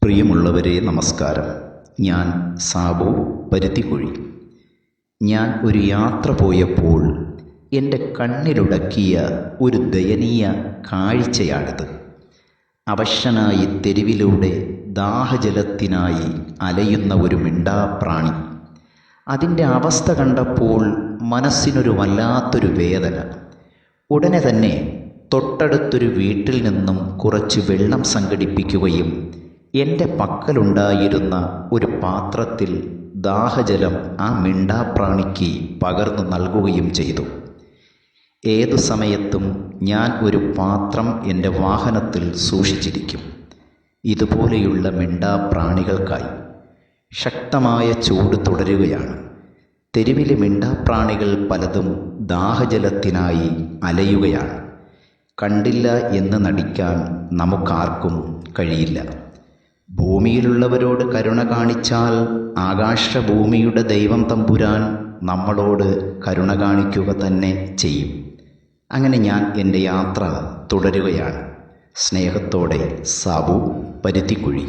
പ്രിയമുള്ളവരെ നമസ്കാരം. ഞാൻ സാബു പരുത്തിക്കുഴി. ഞാൻ ഒരു യാത്ര പോയപ്പോൾ എൻ്റെ കണ്ണിലുടക്കിയ ഒരു ദയനീയ കാഴ്ചയാണിത്. അവശനായി തെരുവിലൂടെ ദാഹജലത്തിനായി അലയുന്ന ഒരു മിണ്ടാപ്രാണി. അതിൻ്റെ അവസ്ഥ കണ്ടപ്പോൾ മനസ്സിനൊരു വല്ലാത്തൊരു വേദന. ഉടനെ തന്നെ തൊട്ടടുത്തൊരു വീട്ടിൽ നിന്നും കുറച്ച് വെള്ളം സംഘടിപ്പിക്കുകയും എൻ്റെ പക്കലുണ്ടായിരുന്ന ഒരു പാത്രത്തിൽ ദാഹജലം ആ മിണ്ടാപ്രാണിക്ക് പകർന്നു നൽകുകയും ചെയ്തു. ഏതു സമയത്തും ഞാൻ ഒരു പാത്രം എൻ്റെ വാഹനത്തിൽ സൂക്ഷിച്ചിരിക്കും, ഇതുപോലെയുള്ള മിണ്ടാപ്രാണികൾക്കായി. ശക്തമായ ചൂട് തുടരുകയാണ്. തെരുവിലെ മിണ്ടാപ്രാണികൾ പലതും ദാഹജലത്തിനായി അലയുകയാണ്. കണ്ടില്ല എന്ന് നടിക്കാൻ നമുക്കാർക്കും കഴിയില്ല. ഭൂമിയിലുള്ളവരോട് കരുണ കാണിച്ചാൽ ആകാശഭൂമിയുടെ ദൈവം തമ്പുരാൻ നമ്മളോട് കരുണ കാണിക്കുക തന്നെ ചെയ്യും. അങ്ങനെ ഞാൻ എൻ്റെ യാത്ര തുടരുകയാണ്. സ്നേഹത്തോടെ സാബു പരുത്തിക്കുഴി.